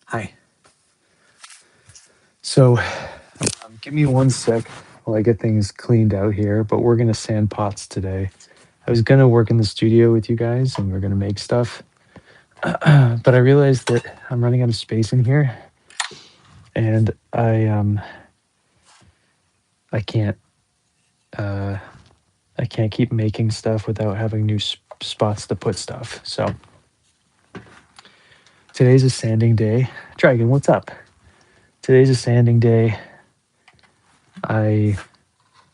Hi. So, give me one sec while I get things cleaned out here, but we're gonna sand pots today. I was gonna work in the studio with you guys and we're gonna make stuff, but I realized that I'm running out of space in here and I can't uh I can't keep making stuff without having new spots to put stuff. So, today's a sanding day. Dragon, what's up? Today's a sanding day. I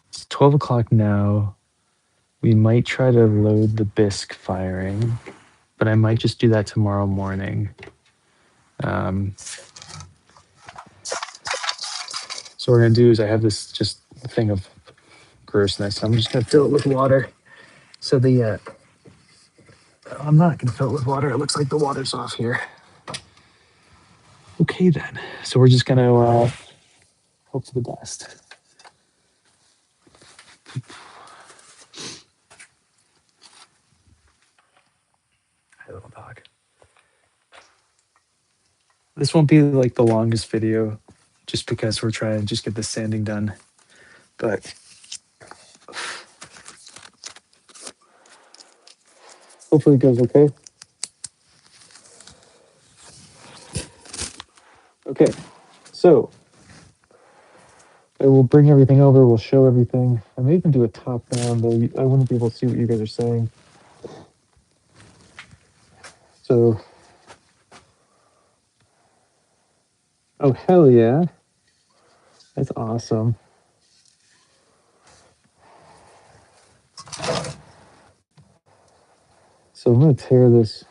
It's 12 o'clock now. We might try to load the bisque firing, but I might just do that tomorrow morning. Um, so what we're gonna do is I have this just thing of grossness. I'm just gonna fill it with water. So I'm not gonna fill it with water. It looks like the water's off here. Okay then. So we're just gonna hope for the best. Hey, little dog. This won't be like the longest video, just because we're trying to just get the sanding done. But hopefully it goes okay. Okay, so I will bring everything over. We'll show everything. I may even do a top down, though. I wouldn't be able to see what you guys are saying. So, oh hell yeah, that's awesome. So I'm gonna tear this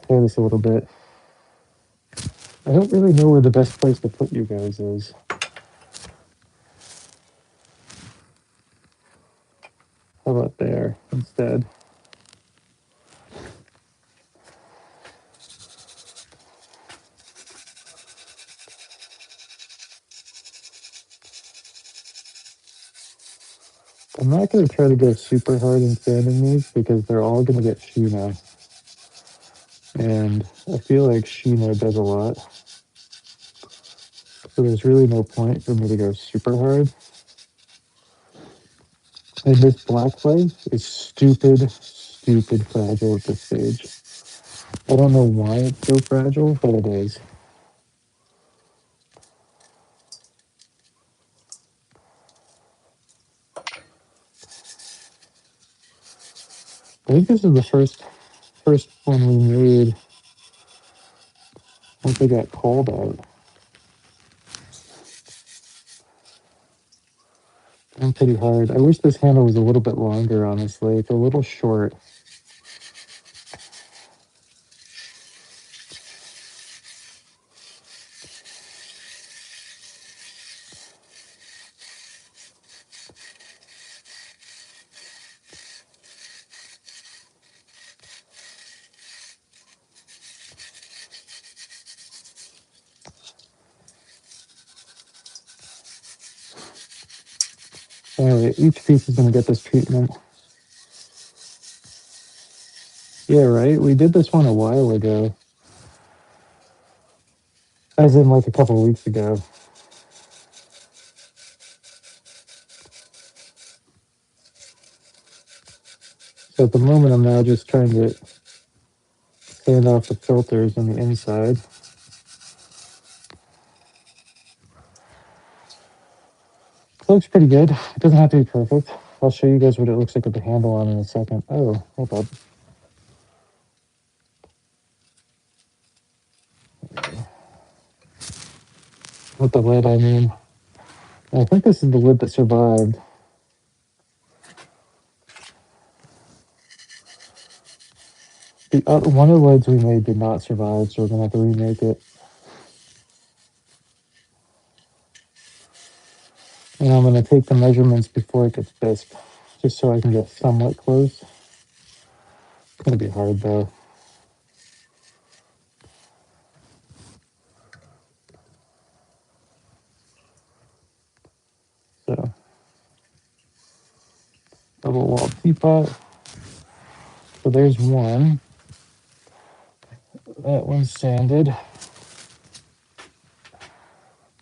a little bit. I don't really know where the best place to put you guys is. How about there instead? I'm not gonna try to go super hard in sanding these because they're all gonna get Shino. And I feel like Shino does a lot. So there's really no point for me to go super hard. And this black clay is stupid fragile at this stage. I don't know why it's so fragile, but it is. I think this is the first one we made once they got called out. I'm pretty hard. I wish this handle was a little bit longer, honestly. It's a little short. Anyway, each piece is going to get this treatment. Yeah, right? We did this one a while ago. As in, like, a couple of weeks ago. So at the moment, I'm now just trying to sand off the filters on the inside. It looks pretty good. It doesn't have to be perfect. I'll show you guys what it looks like with the handle on in a second. Oh, hold up. With the lid, I mean. I think this is the lid that survived. One of the lids we made did not survive, so we're going to have to remake it. And I'm going to take the measurements before it gets bisque, just so I can get somewhat close. It's going to be hard, though. So, double wall teapot. So there's one. That one's sanded.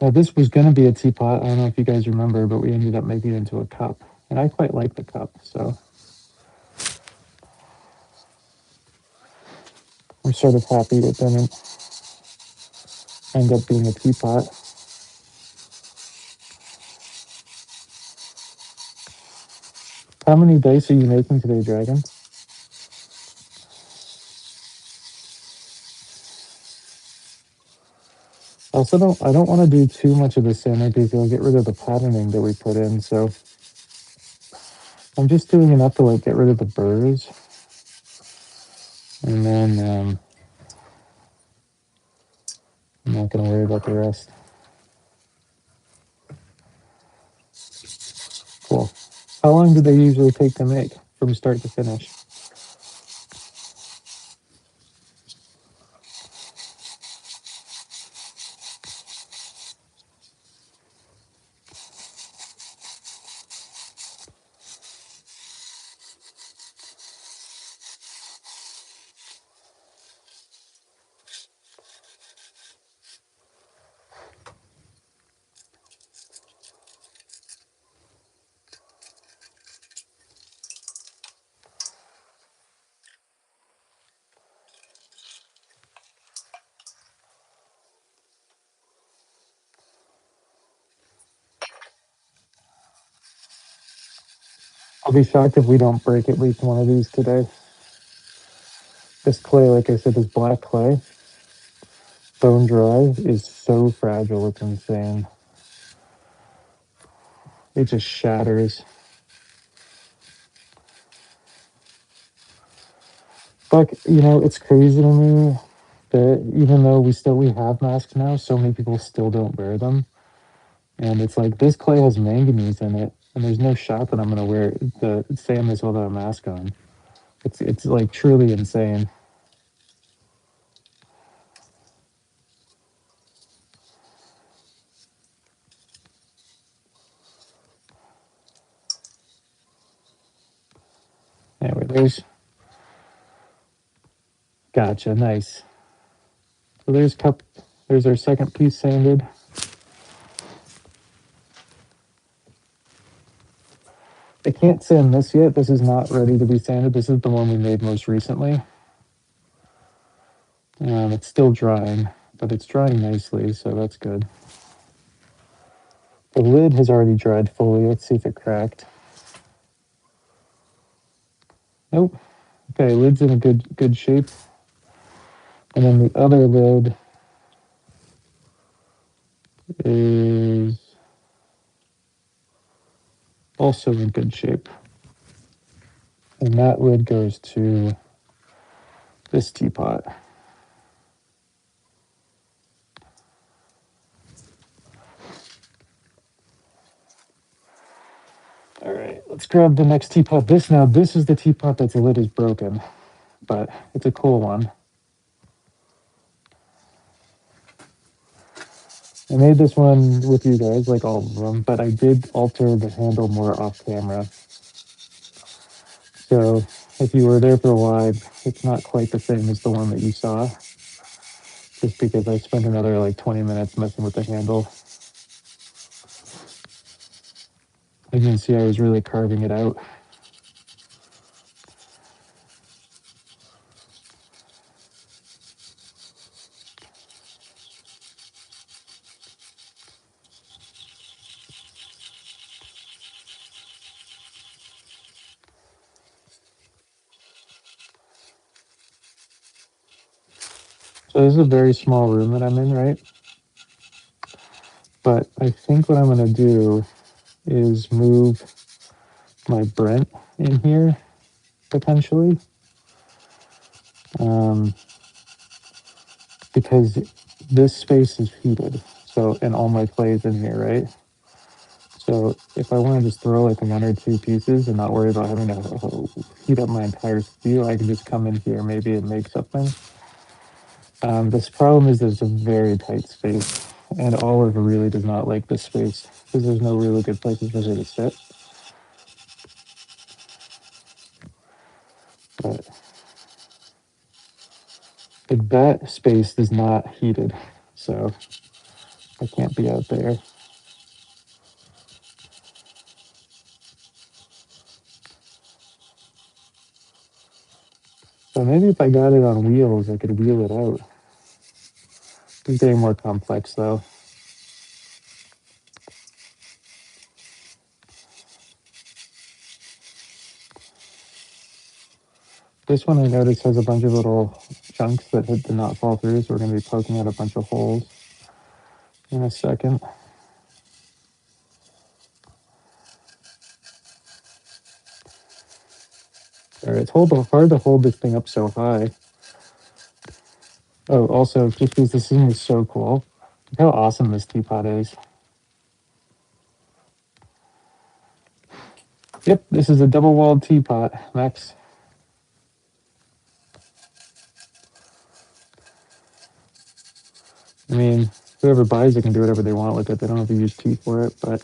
Now this was going to be a teapot. I don't know if you guys remember, but we ended up making it into a cup. And I quite like the cup, so I'm sort of happy it didn't end up being a teapot. How many dice are you making today, Dragon? I don't want to do too much of the center because it'll get rid of the patterning that we put in. So I'm just doing enough to like get rid of the burrs, and then I'm not gonna worry about the rest. Cool. How long do they usually take to make from start to finish? I'll be shocked if we don't break at least one of these today. This clay, like I said, this black clay, bone dry, is so fragile, it's insane. It just shatters. But, you know, it's crazy to me that even though we have masks now, so many people still don't wear them. And it's like, this clay has manganese in it, and there's no shot that I'm going to wear the same as without a mask on. It's like truly insane. Anyway, gotcha, nice. So there's our second piece sanded. I can't sand this yet. This is not ready to be sanded. This is the one we made most recently. It's still drying, but it's drying nicely, so that's good. The lid has already dried fully. Let's see if it cracked. Nope. Okay, lid's in a good shape. And then the other lid is also in good shape. And that lid goes to this teapot. All right, let's grab the next teapot. This is the teapot that's lid is broken, but it's a cool one. I made this one with you guys, like all of them, but I did alter the handle more off camera. So if you were there for a while, it's not quite the same as the one that you saw, just because I spent another like 20 minutes messing with the handle. As you can see, I was really carving it out. So this is a very small room that I'm in, right? But I think what I'm gonna do is move my Brent in here, potentially. Because this space is heated. So, and all my clay is in here, right? So if I want to just throw like one or two pieces and not worry about having to heat up my entire steel, I can just come in here maybe and make something. This problem is there's a very tight space, and Olive really does not like this space because there's no really good places for her to sit. But that space is not heated, so I can't be out there. So maybe if I got it on wheels, I could wheel it out. It's getting more complex though. This one I noticed has a bunch of little chunks that did not fall through, so we're going to be poking out a bunch of holes in a second. Alright, it's hard to hold this thing up so high. Oh, also, just because this thing is so cool, look how awesome this teapot is. Yep, this is a double-walled teapot, Max. I mean, whoever buys it can do whatever they want with it. They don't have to use tea for it, but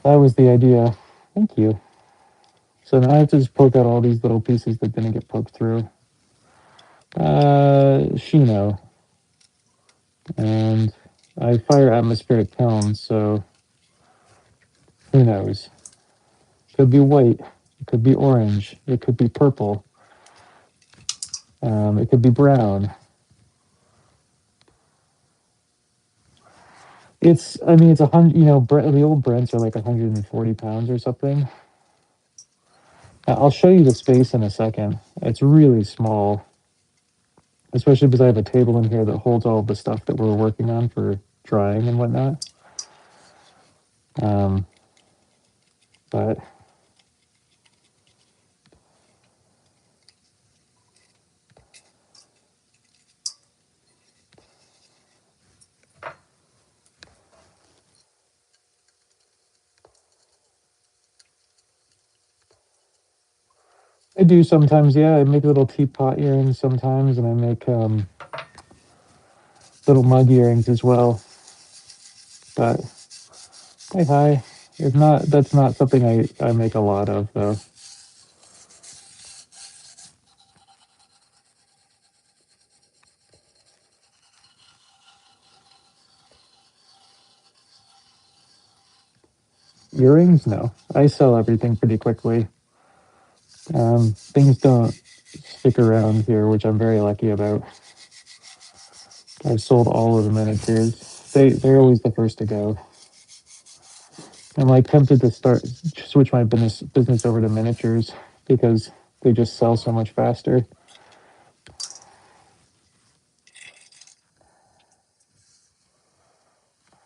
that was the idea. Thank you. So now I have to just poke out all these little pieces that didn't get poked through. Shino. And I fire atmospheric tones, so who knows? Could be white, it could be orange, it could be purple, it could be brown. I mean, it's 100, the old Brents are like 140 pounds or something. I'll show you the space in a second. It's really small, especially because I have a table in here that holds all of the stuff that we're working on for drying and whatnot. But I do sometimes, yeah. I make little teapot earrings sometimes, and I make little mug earrings as well. But hi. That's not something I make a lot of though. Earrings? No. I sell everything pretty quickly. Things don't stick around here, which I'm very lucky about. I've sold all of the miniatures. They're always the first to go. I'm like tempted to switch my business over to miniatures because they just sell so much faster.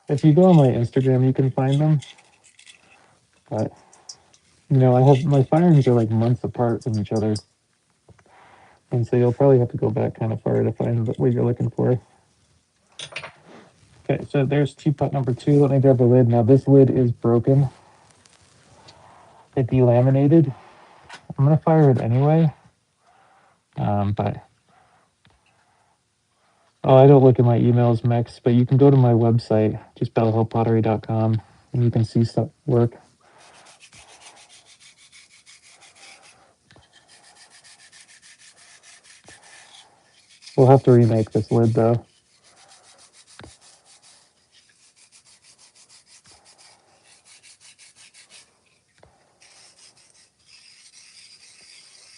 If you go on my Instagram, you can find them. But I have my firings are like months apart from each other, and so you'll probably have to go back kind of far to find what you're looking for. Okay, so there's teapot number 2. Let me grab the lid. Now this lid is broken. It delaminated. I'm gonna fire it anyway. But I don't look at my emails, Mex, but you can go to my website, just bellhillpottery.com, and you can see stuff work. We'll have to remake this lid though.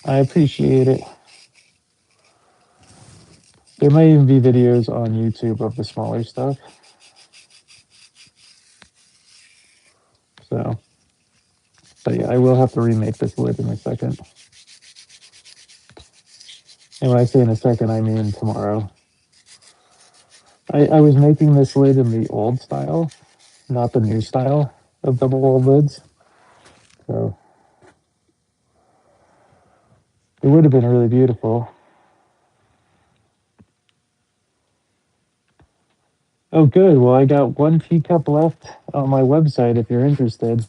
I appreciate it. There might even be videos on YouTube of the smaller stuff. So, but yeah, I will have to remake this lid in a second. And when I say in a second, I mean tomorrow. I was making this lid in the old style, not the new style of double-walled lids. So it would have been really beautiful. Oh, good. Well, I got 1 teacup left on my website if you're interested.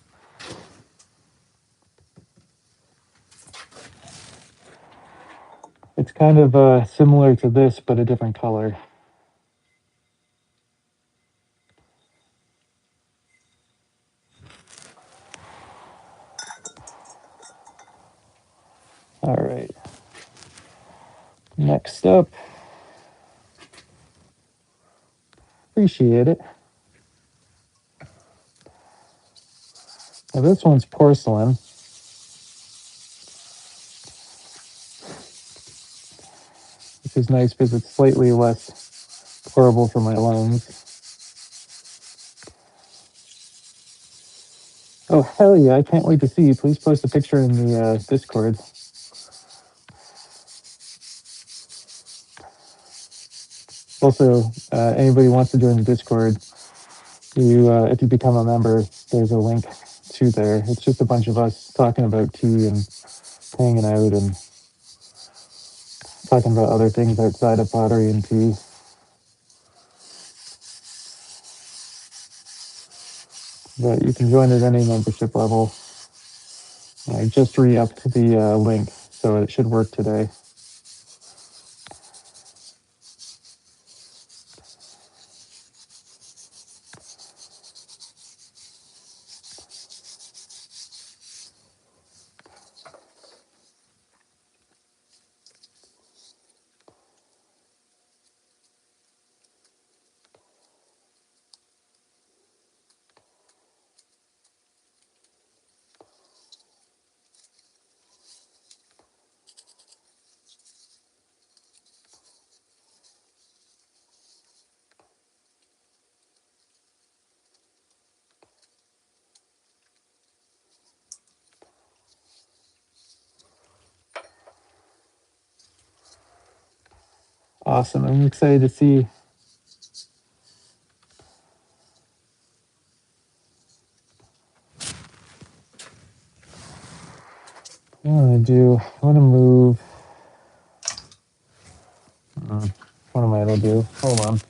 It's kind of similar to this, but a different color. All right. Next up, Appreciate it. Now this one's porcelain. Which is nice because it's slightly less horrible for my lungs. Oh, hell yeah, I can't wait to see you. Please post a picture in the Discord. Also, anybody wants to join the Discord, if you become a member, there's a link to there. It's just a bunch of us talking about tea and hanging out and talking about other things outside of pottery and tea. But you can join at any membership level. I just re-upped the link, so it should work today. Awesome. I'm excited to see. I want to move. What am I going to do? Hold on.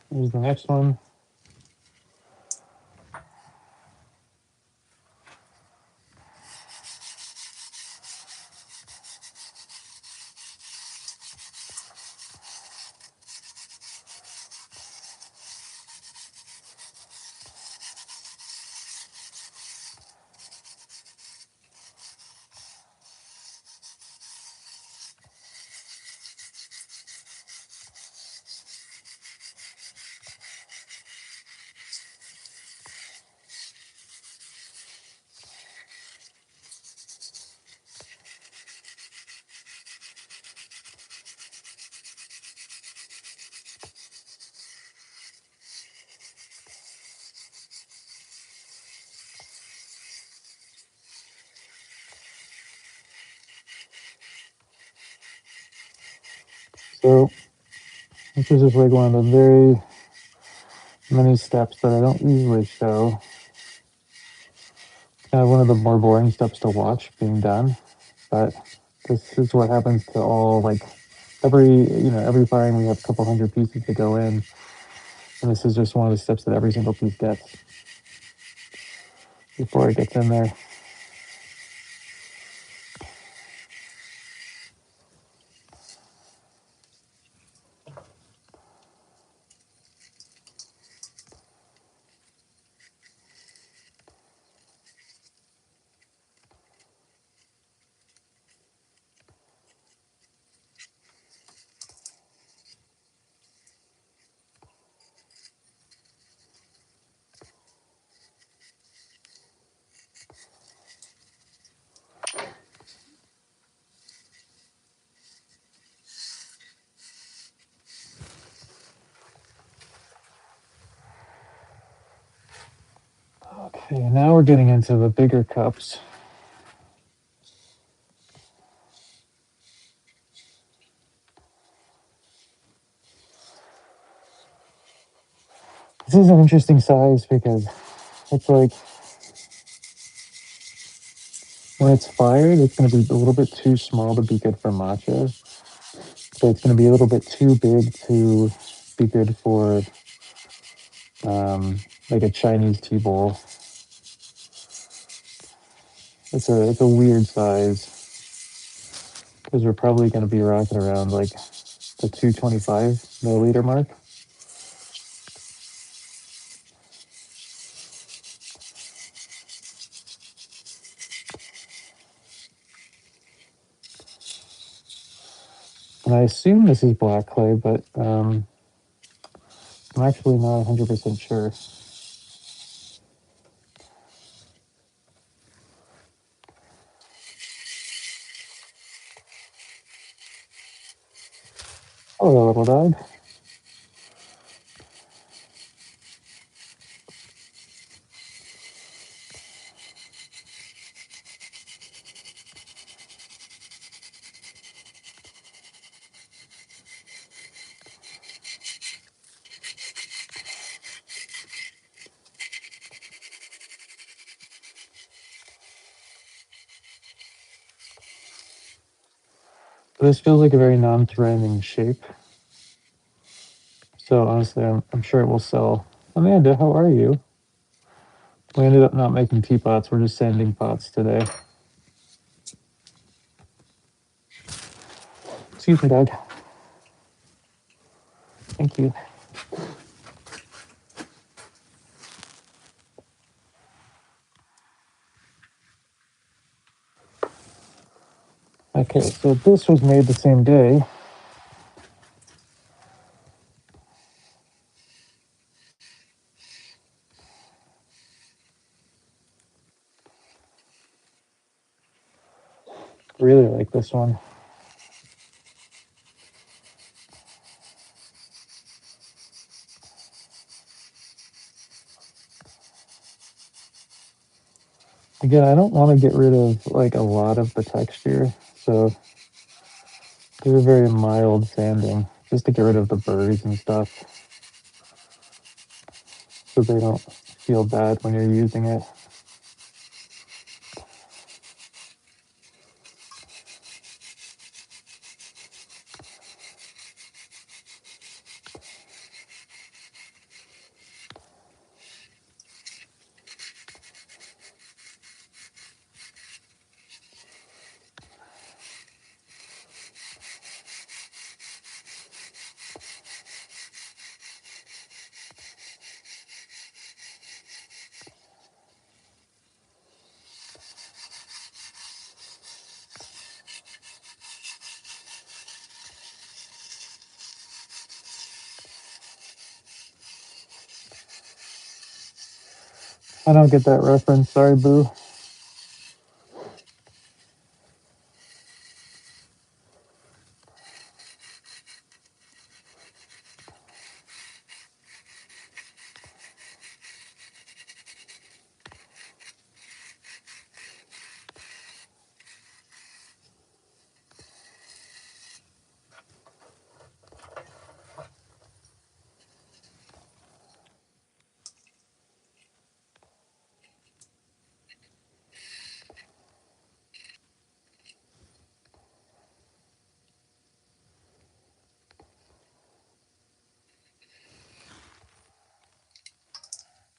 Here's the next one. So this is just like one of the very many steps that I don't usually show. Kind of one of the more boring steps to watch being done, but this is what happens to all, like, every firing we have a couple hundred pieces to go in, and this is just one of the steps that every single piece gets before it gets in there. Okay, now we're getting into the bigger cups. This is an interesting size because it's like when it's fired, it's going to be a little bit too small to be good for matcha. So it's going to be a little bit too big to be good for like a Chinese tea bowl. It's a weird size because we're probably going to be rocking around like the 225 milliliter mark. And I assume this is black clay, but I'm actually not 100% sure. Hello, little dog. This feels like a very non-threatening shape. So honestly, I'm sure it will sell. Amanda, how are you? We ended up not making teapots. We're just sanding pots today. Excuse me, dog. Thank you. Okay, so this was made the same day. Really like this one. Again, I don't want to get rid of like a lot of the texture, so do a very mild sanding just to get rid of the burrs and stuff so they don't feel bad when you're using it. I don't get that reference. Sorry, Boo.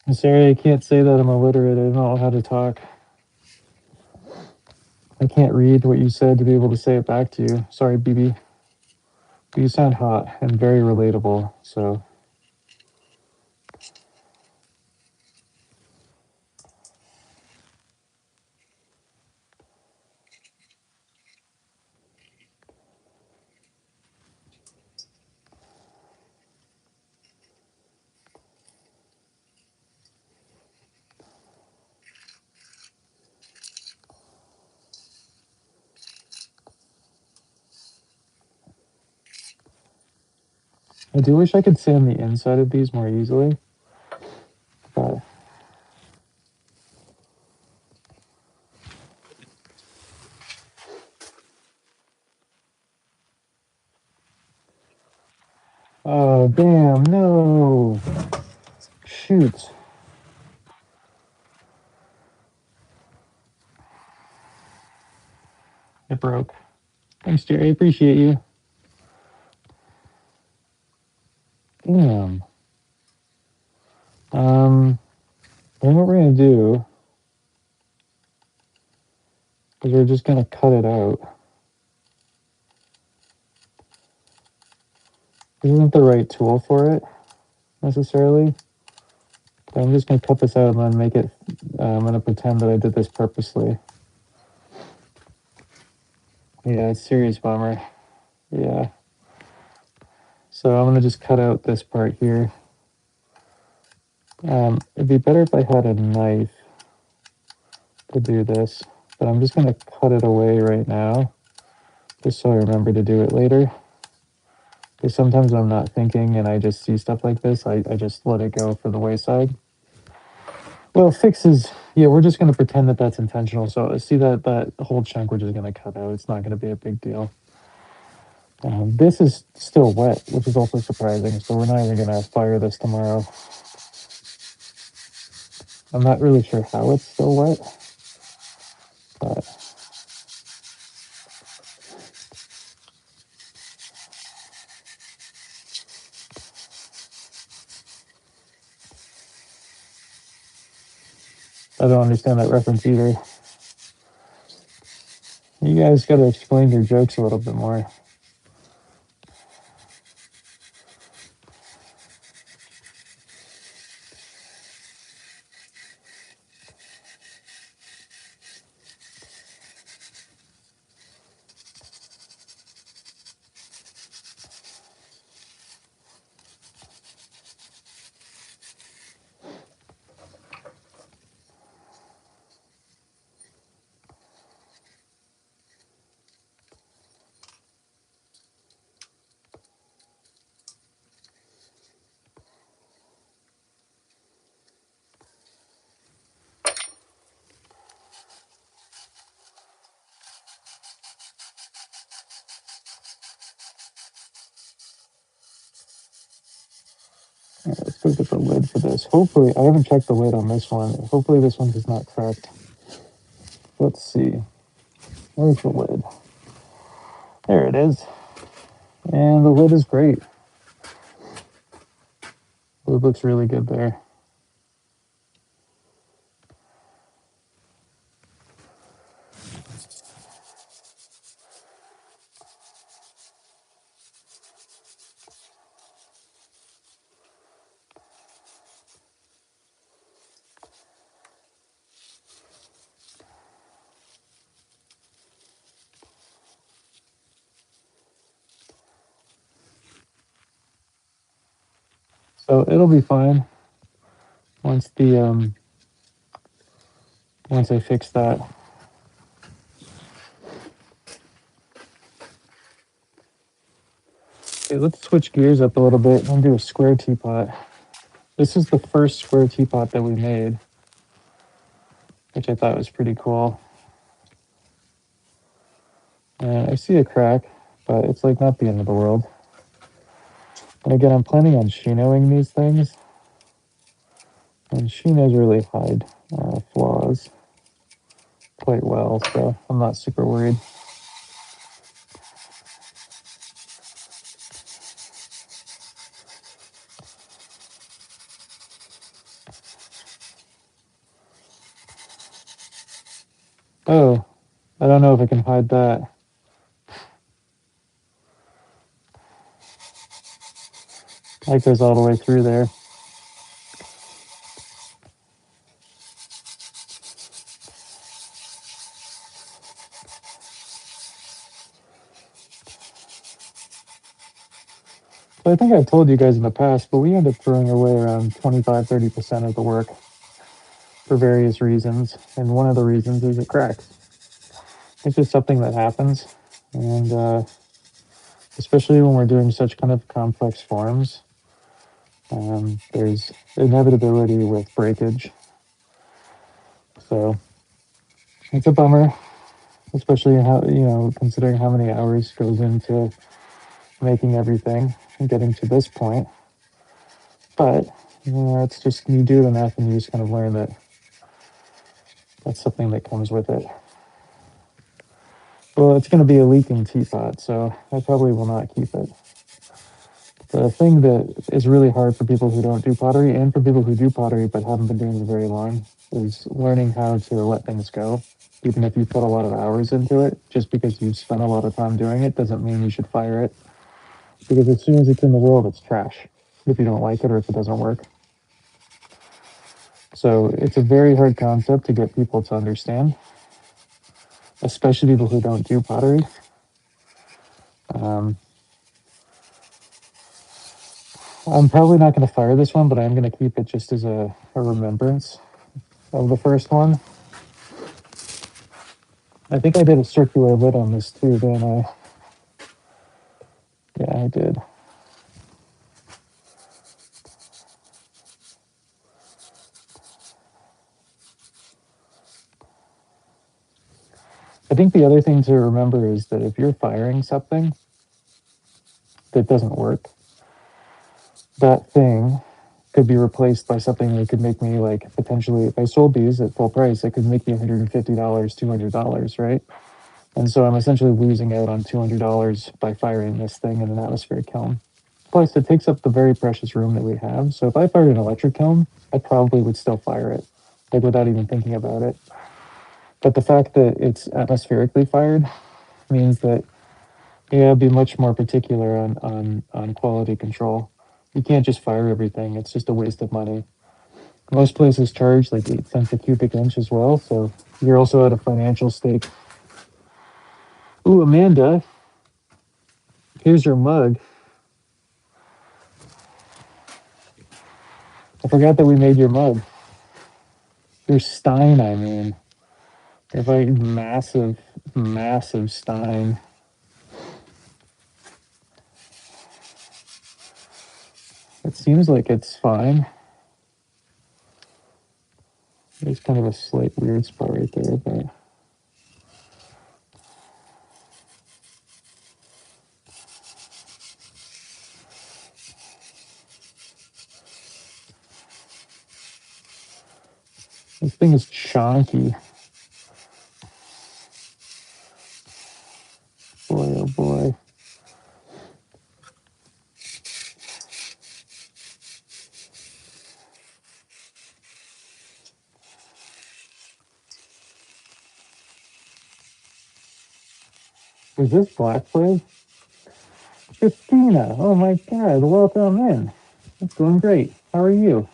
I'm sorry, I can't say that I'm illiterate. I don't know how to talk. I can't read what you said to be able to say it back to you. Sorry, BB. But you sound hot and very relatable, so. I do wish I could sand the inside of these more easily, but oh damn, no. Shoot. It broke. Thanks, Jerry. Appreciate you. Damn. Then what we're gonna do is we're just gonna cut it out. This isn't the right tool for it necessarily. But I'm just gonna cut this out and then make it. I'm gonna pretend that I did this purposely. Yeah, it's serious bummer. Yeah. So I'm going to just cut out this part here. It'd be better if I had a knife to do this, but I'm just going to cut it away right now, just so I remember to do it later. Because sometimes I'm not thinking and I just see stuff like this, I just let it go for the wayside. Well, fixes, yeah, we're just going to pretend that that's intentional. So see that whole chunk we're just going to cut out. It's not going to be a big deal. This is still wet, which is also surprising. So we're not even going to fire this tomorrow. I'm not really sure how it's still wet, but I don't understand that reference either. You guys got to explain your jokes a little bit more. Let's go get the lid for this. Hopefully, I haven't checked the lid on this one. Hopefully this one is not cracked. Let's see. Where's the lid? There it is. And the lid is great. The lid looks really good there. So it'll be fine once once I fix that. Okay, let's switch gears up a little bit and do a square teapot. This is the first square teapot that we made, which I thought was pretty cool. And I see a crack, but it's like not the end of the world. And again, I'm planning on chinoing these things. And chinos really hide flaws quite well, so I'm not super worried. Oh, I don't know if I can hide that. That goes all the way through there. So I think I've told you guys in the past, but we end up throwing away around 25-30% of the work for various reasons. And one of the reasons is it cracks. It's just something that happens. And especially when we're doing such kind of complex forms, there's inevitability with breakage. So it's a bummer, especially how, considering how many hours goes into making everything and getting to this point. But it's just, you do it enough and you just kind of learn that that's something that comes with it. Well, it's going to be a leaking teapot, so I probably will not keep it. The thing that is really hard for people who don't do pottery and for people who do pottery but haven't been doing it very long is learning how to let things go. Even if you put a lot of hours into it, just because you've spent a lot of time doing it doesn't mean you should fire it. Because as soon as it's in the world, it's trash if you don't like it or if it doesn't work. So it's a very hard concept to get people to understand, especially people who don't do pottery. I'm probably not going to fire this one, but I'm going to keep it just as a remembrance of the first one. I think I did a circular lid on this too, didn't I? Yeah, I did. I think the other thing to remember is that if you're firing something that doesn't work, that thing could be replaced by something that could make me, like, potentially, if I sold these at full price, it could make me $150, $200, right? And so I'm essentially losing out on $200 by firing this thing in an atmospheric kiln. Plus, it takes up the very precious room that we have. So if I fired an electric kiln, I probably would still fire it, like, without even thinking about it. But the fact that it's atmospherically fired means that, yeah, I'd be much more particular on quality control. You can't just fire everything. It's just a waste of money. Most places charge like 8 cents a cubic inch as well, so you're also at a financial stake. Ooh, Amanda, here's your mug. I forgot that we made your mug. Your stein, I mean. It's like massive, massive stein. It seems like it's fine. There's kind of a slight weird spot right there, but this thing is chonky. Boy, oh boy. Is this Black Plague? Christina, oh my god, welcome in. It's going great. How are you?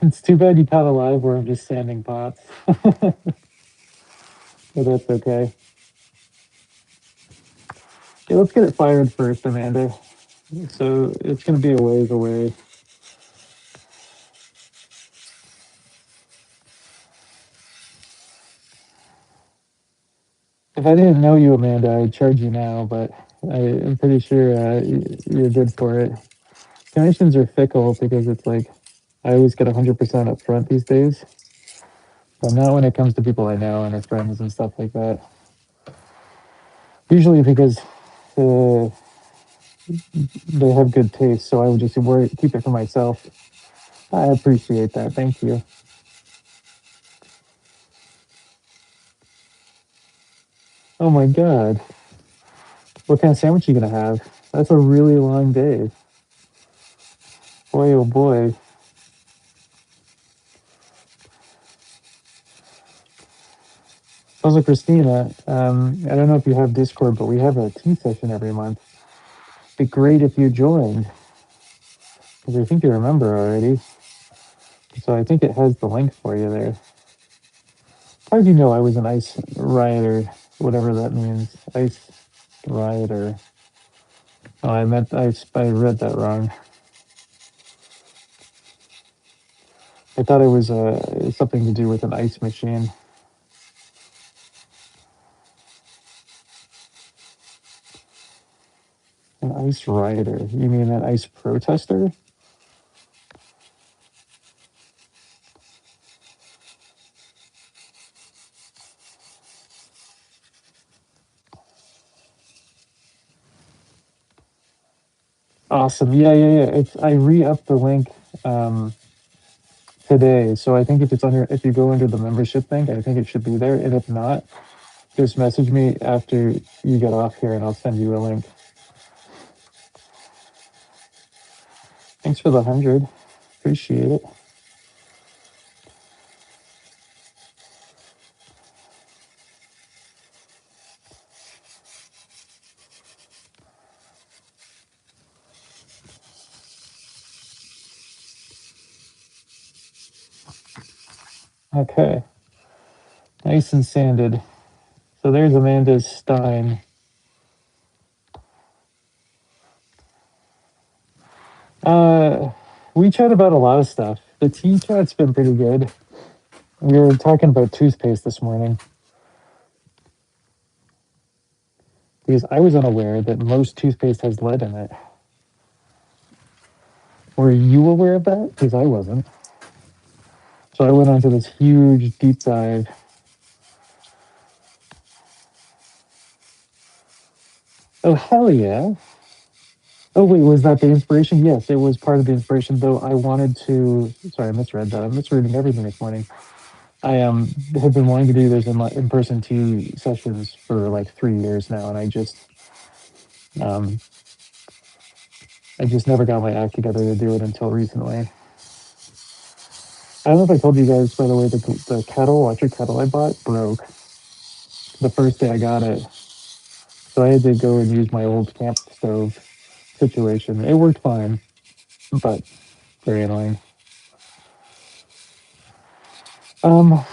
It's too bad you caught a live where I'm just sanding pots. But that's okay. Okay, let's get it fired first, Amanda. So it's going to be a ways away. If I didn't know you, Amanda, I'd charge you now, but I'm pretty sure you're good for it. Commissions are fickle because it's like I always get 100% up front these days, but not when it comes to people I know and our friends and stuff like that. Usually because uh, they have good taste, so I would just keep it for myself. I appreciate that. Thank you. Oh my god. What kind of sandwich are you going to have? That's a really long day. Boy, oh boy. Also, Christina, I don't know if you have Discord, but we have a tea session every month. It'd be great if you joined, because I think you remember already. So I think it has the link for you there. How did you know I was an ice rioter, whatever that means? Ice rioter. Oh, I meant I read that wrong. I thought it was something to do with an ice machine. An ice rioter. You mean an ice protester? Awesome. Yeah, yeah, yeah. I re-upped the link today, so I think if you go under the membership thing, I think it should be there. And if not, just message me after you get off here, and I'll send you a link. Thanks for the 100. Appreciate it. Okay, nice and sanded. So there's Amanda's Stein. We chat about a lot of stuff. The tea chat's been pretty good. We were talking about toothpaste this morning because I was unaware that most toothpaste has lead in it. Were you aware of that? Because I wasn't. So I went onto this huge deep dive. Oh, hell yeah. Oh, wait, was that the inspiration? Yes, it was part of the inspiration, though I wanted to. Sorry, I misread that. I'm misreading everything this morning. I have been wanting to do those in person tea sessions for like 3 years now, and um, I just never got my act together to do it until recently. I don't know if I told you guys, by the way, the kettle, electric kettle I bought broke the first day I got it. So I had to go and use my old camp stove situation. It worked fine, but very annoying. Um,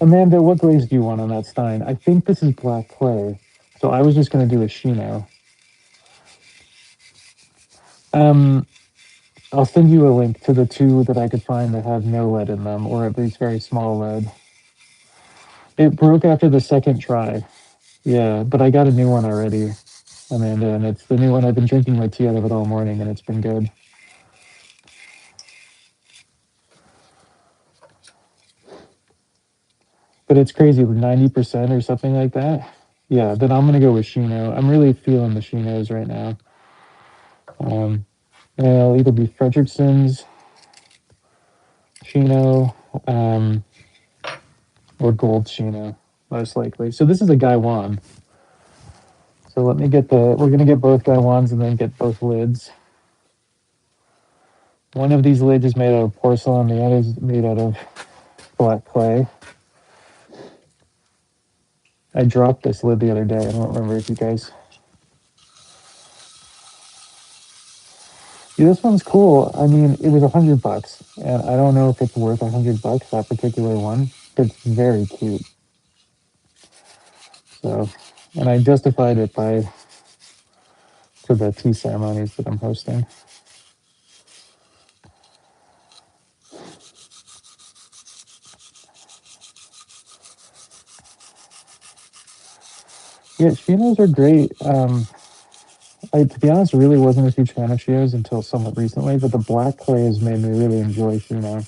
Amanda, what glaze do you want on that stein? I think this is black clay. So I was just going to do a Shino. Um, I'll send you a link to the two that I could find that have no lead in them, or at least very small lead. It broke after the second try. Yeah, but I got a new one already, Amanda, and it's the new one. I've been drinking my tea out of it all morning, and it's been good. But it's crazy, 90% or something like that. Yeah, then I'm gonna go with Shino. I'm really feeling the Shinos right now. Um, and it'll either be Fredrickson's Shino, or Gold Shino, most likely. So this is a Gaiwan. So let me get we're gonna get both Gaiwans and then get both lids. One of these lids is made out of porcelain, the other is made out of black clay. I dropped this lid the other day. I don't remember if you guys. Yeah, this one's cool. I mean, it was $100, and I don't know if it's worth $100, that particular one, but it's very cute. So, and I justified it for the tea ceremonies that I'm hosting. Yeah, Shinos are great. To be honest, really wasn't a huge fan of Shinos until somewhat recently, but the black clay has made me really enjoy Shino.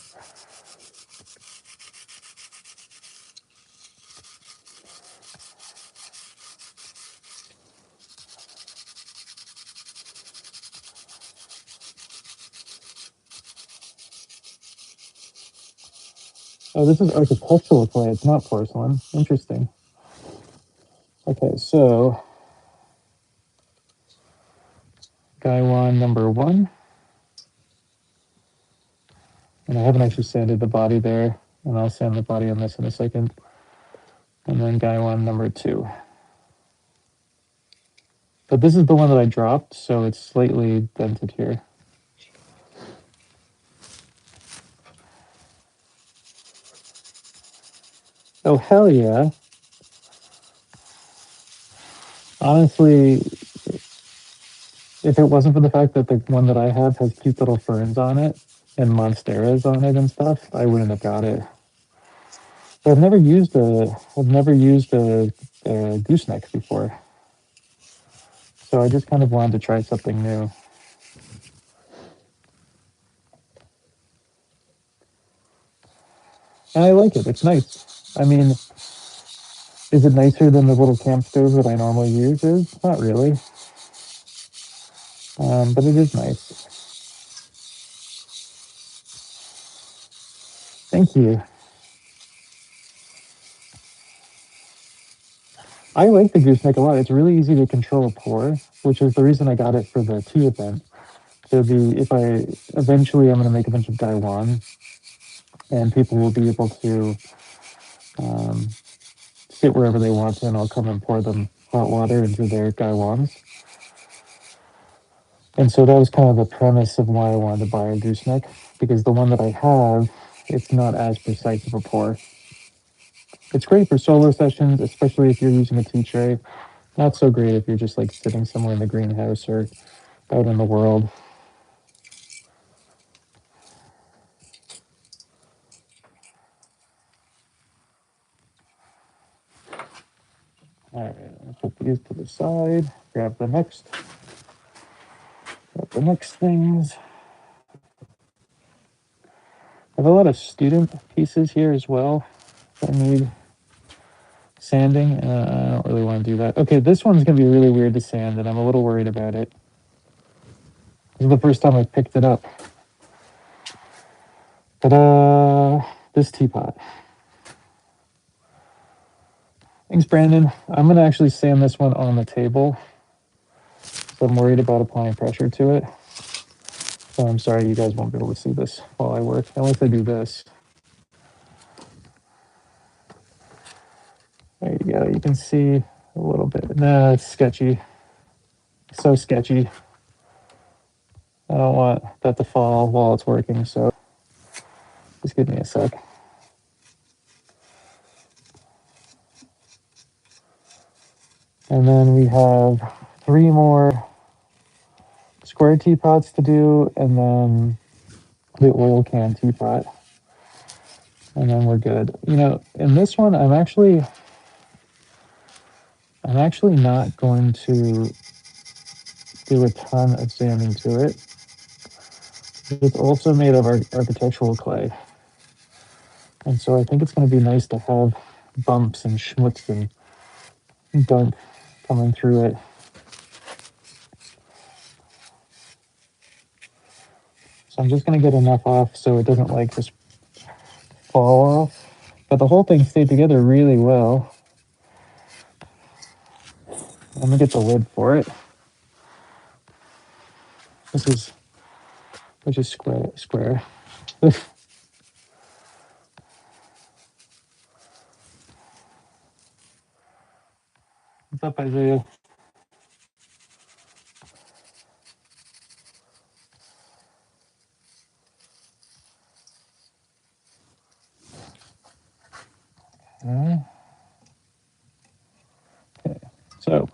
Oh, this is architectural clay. It's not porcelain. Interesting. Okay, so Gaiwan number 1. And I haven't actually sanded the body there, and I'll sand the body on this in a second. And then Gaiwan number 2. But this is the one that I dropped, so it's slightly dented here. Oh, hell yeah. Honestly, if it wasn't for the fact that the one that I have has cute little ferns on it and monsteras on it and stuff, I wouldn't have got it. But I've never used a gooseneck before. So I just kind of wanted to try something new. And I like it. It's nice. I mean, is it nicer than the little camp stove that I normally use? Not really. But it is nice. Thank you. I like the gooseneck a lot. It's really easy to control a pour, which is the reason I got it for the tea event. So if I eventually I'm going to make a bunch of Gaiwan, and people will be able to um, sit wherever they want to, and I'll come and pour them hot water into their Gaiwans. And so that was kind of the premise of why I wanted to buy a gooseneck, because the one that I have it's not as precise of a pour. It's great for solo sessions, especially if you're using a tea tray. Not so great if you're just like sitting somewhere in the greenhouse or out in the world. All right, I'll put these to the side. Grab the next things. I have a lot of student pieces here as well that need sanding. I don't really want to do that. Okay, this one's gonna be really weird to sand, and I'm a little worried about it. This is the first time I picked it up. Ta-da! This teapot. Thanks, Brandon. I'm gonna actually sand this one on the table. So I'm worried about applying pressure to it. So I'm sorry you guys won't be able to see this while I work, unless I do this. There you go. You can see a little bit. Nah, it's sketchy. So sketchy. I don't want that to fall while it's working, so just give me a sec. And then we have 3 more square teapots to do, and then the oil can teapot. And then we're good. You know, in this one, I'm actually not going to do a ton of sanding to it. It's also made of architectural clay. And so I think it's going to be nice to have bumps and schmutz and gunk coming through it. So I'm just going to get enough off so it doesn't like just fall off. But the whole thing stayed together really well. Let me get the lid for it. Which is square. What's up, Isaiah? Okay. So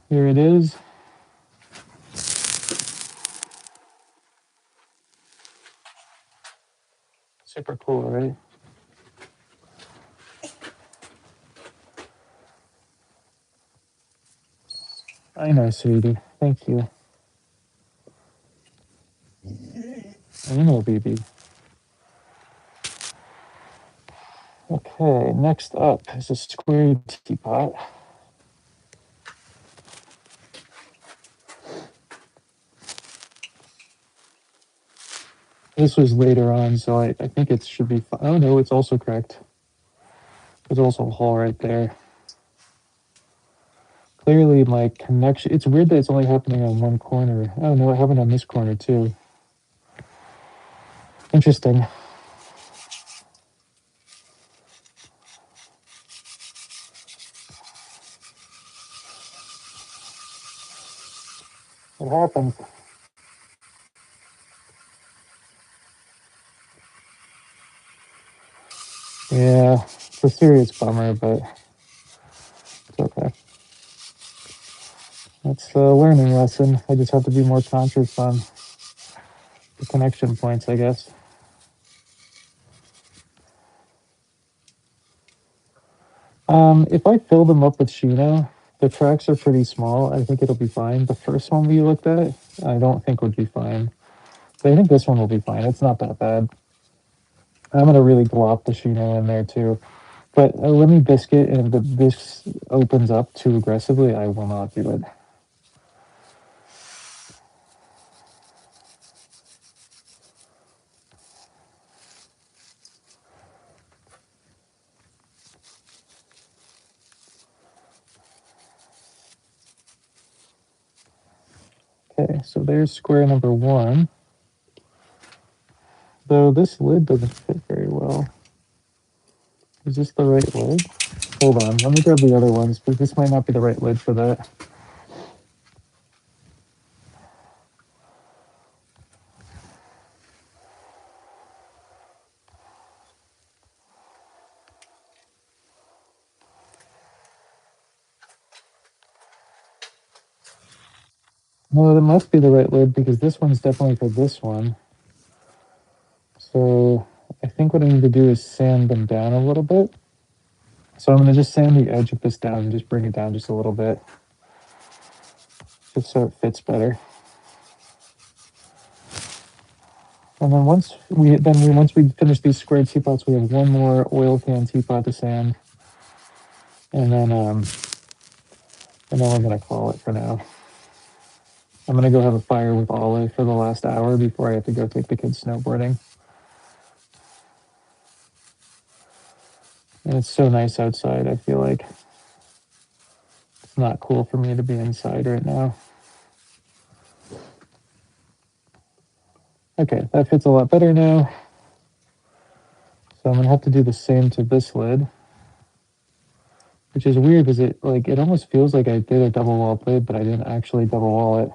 here it is. Super cool, right? I know, sweetie. Thank you. I know, baby. Okay, next up is a square teapot. This was later on, so I think it should be fine. Oh no, it's also correct. There's also a hole right there. Clearly my connection, it's weird that it's only happening on one corner. Oh no, it happened on this corner too. Interesting. It happens. Yeah, it's a serious bummer, but it's okay. That's a learning lesson. I just have to be more conscious on the connection points, I guess. If I fill them up with Shino, the tracks are pretty small. I think it'll be fine. The first one we looked at, I don't think would be fine. But I think this one will be fine. It's not that bad. I'm gonna really glop the Shino in there too. But let me biscuit, and if this opens up too aggressively, I will not do it. Okay, so there's square number 1. Though this lid doesn't fit very well. Is this the right lid? Hold on, let me grab the other ones, because this might not be the right lid for that. No, that must be the right lid because this one's definitely for this one. So I think what I need to do is sand them down a little bit. So I'm going to just sand the edge of this down and just bring it down just a little bit, just so it fits better. And then once we finish these square teapots, we have one more oil can teapot to sand, and then we're gonna call it for now. I'm gonna go have a fire with Olive for the last hour before I have to go take the kids snowboarding. And it's so nice outside. I feel like it's not cool for me to be inside right now. Okay, that fits a lot better now. So I'm gonna have to do the same to this lid, which is weird because it almost feels like I did a double wall lid, but I didn't actually double wall it.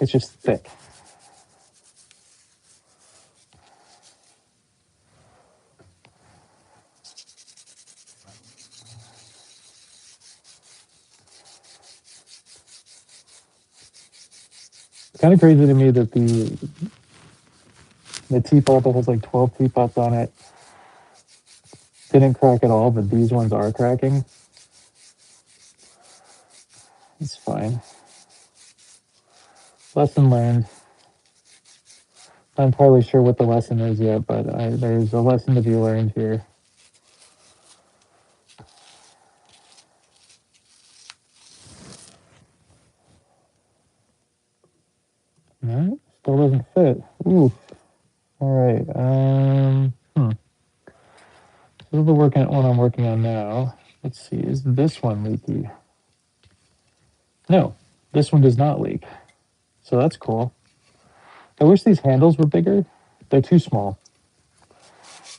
It's just thick. It's kind of crazy to me that the teapot that has like 12 teapots on it didn't crack at all, but these ones are cracking. It's fine. Lesson learned. Not entirely sure what the lesson is yet, but there's a lesson to be learned here. No, still doesn't fit. Ooh. All right. This is the one I'm working on now. Let's see. Is this one leaky? No, this one does not leak. So that's cool. I wish these handles were bigger. They're too small.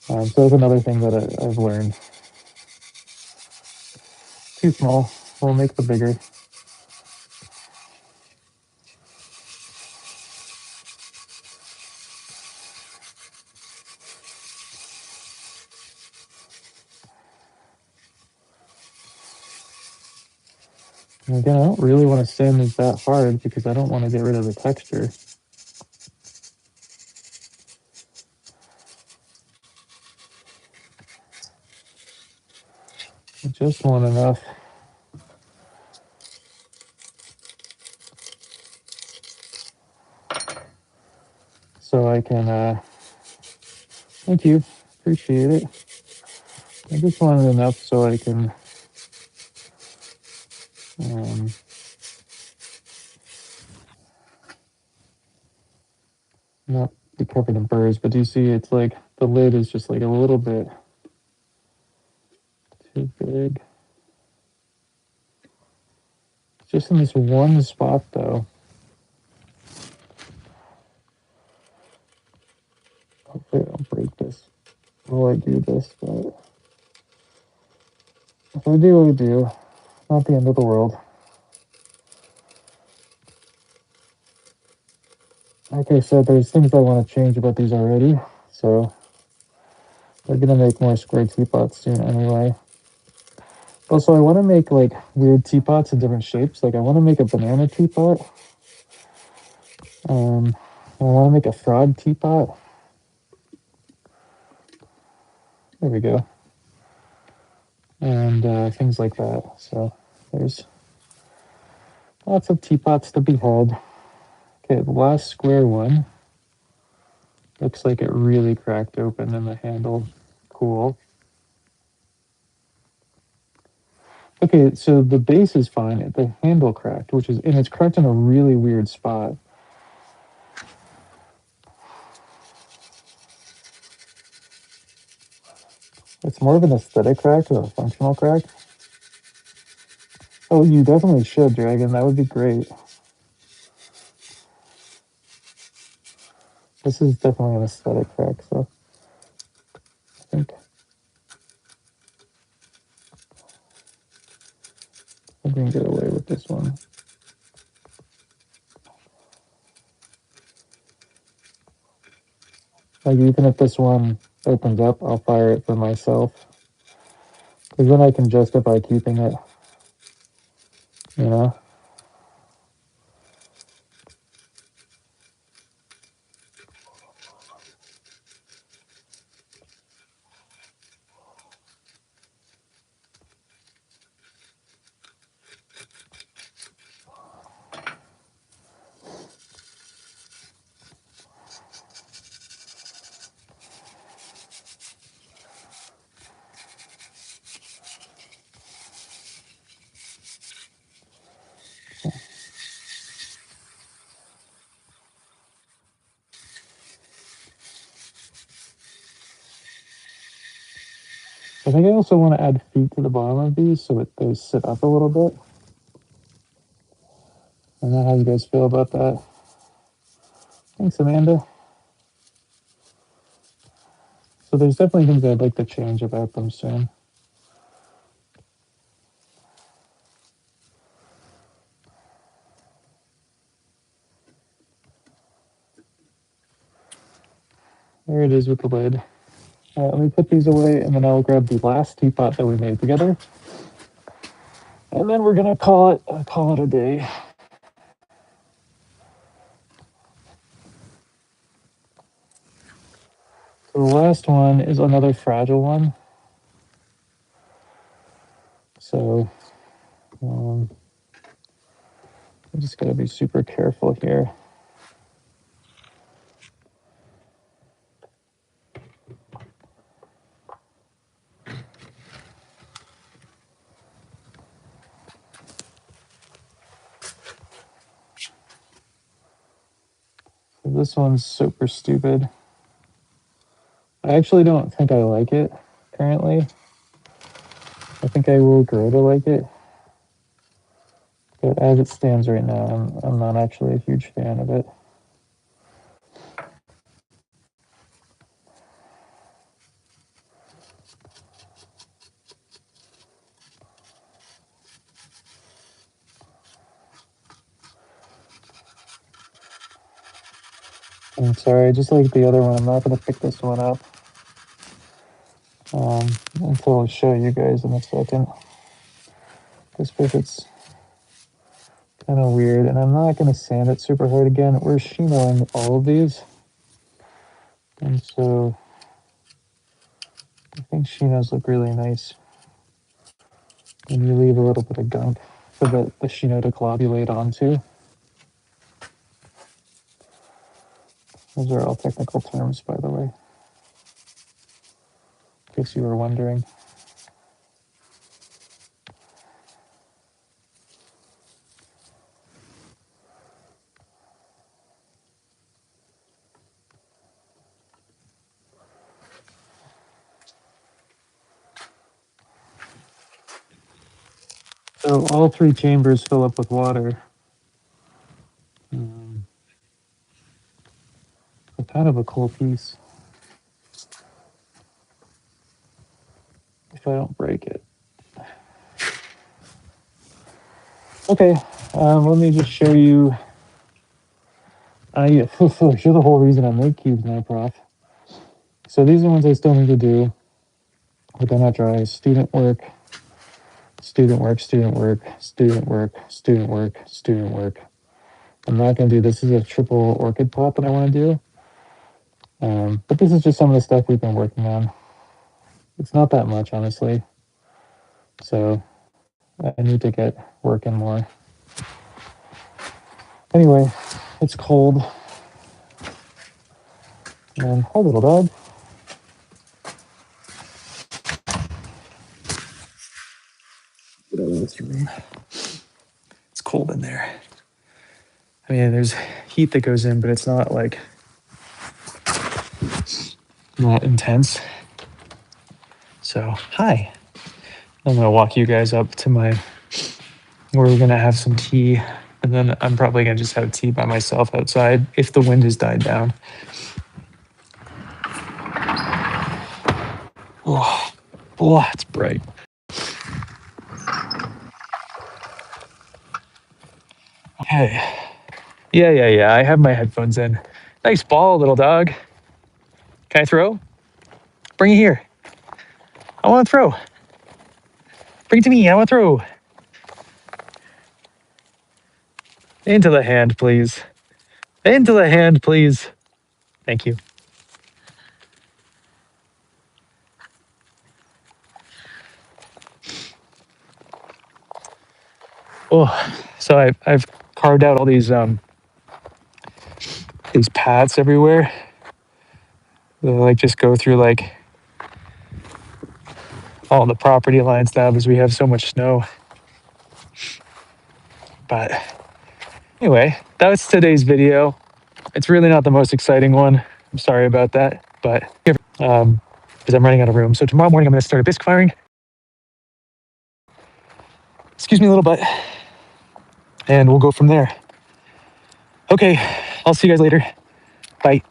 So that's another thing that I've learned. Too small. We'll make the bigger. And again, I don't really want to sand these that hard because I don't want to get rid of the texture. I just want enough. So I can, thank you, appreciate it. I just wanted enough so I can, not be covered in burrs, but do you see it's like the lid is just like a little bit too big. Just in this one spot though. Hopefully I don't break this while I do this, but if I do, I do. Not the end of the world. Like I said, there's things I want to change about these already, so we're gonna make more square teapots soon anyway. Also, I want to make like weird teapots in different shapes. Like I want to make a banana teapot. I want to make a frog teapot. There we go. And things like that. So there's lots of teapots to be had. Okay, the last square one looks like it really cracked open in the handle. Cool. Okay, so the base is fine. The handle cracked, and it's cracked in a really weird spot. It's more of an aesthetic crack or a functional crack. Oh, you definitely should, Dragon. That would be great. This is definitely an aesthetic crack, so I think I can get away with this one. Like, even if this one opens up, I'll fire it for myself. Because then I can justify keeping it, you know? I think I also want to add feet to the bottom of these so they sit up a little bit. I don't know how you guys feel about that. Thanks, Amanda. So there's definitely things I'd like to change about them soon. There it is with the lid. Let me put these away, and then I'll grab the last teapot that we made together. And then we're gonna call it a day. So the last one is another fragile one. So I just gotta be super careful here. So this one's super stupid. I actually don't think I like it currently. I think I will grow to like it. But as it stands right now, I'm not actually a huge fan of it. I'm sorry, just like the other one, I'm not going to pick this one up until I show you guys in a second. This it's kind of weird, and I'm not going to sand it super hard again. We're shinoing all of these, and so I think shinos look really nice. And you leave a little bit of gunk for the shino to coagulate onto. Those are all technical terms, by the way, in case you were wondering. So all three chambers fill up with water. Kind of a cool piece. If I don't break it. Okay, let me just show you. You're the whole reason I make cubes now, Prof. So these are the ones I still need to do, but they're not dry. Student work, student work, student work, student work, student work, student work. I'm not going to do this. Is a triple orchid pot that I want to do. But this is just some of the stuff we've been working on. It's not that much, honestly. So I need to get working more. Anyway, it's cold. And hi, little dog. Get out of this room. It's cold in there. I mean, there's heat that goes in, but it's not like not intense. So, hi. I'm gonna walk you guys up to where we're gonna have some tea, and then I'm probably gonna just have tea by myself outside if the wind has died down. Oh, it's bright. Okay. Yeah. I have my headphones in. Nice ball, little dog. Can I throw? Bring it here. I want to throw. Bring it to me. I want to throw. Into the hand, please. Into the hand, please. Thank you. Oh, so I've carved out all these paths everywhere. They like just go through like all the property lines now because we have so much snow. But anyway, that was today's video. It's really not the most exciting one. I'm sorry about that, but because I'm running out of room. So tomorrow morning I'm going to start a bisque firing. Excuse me a little bit. And we'll go from there. Okay, I'll see you guys later. Bye.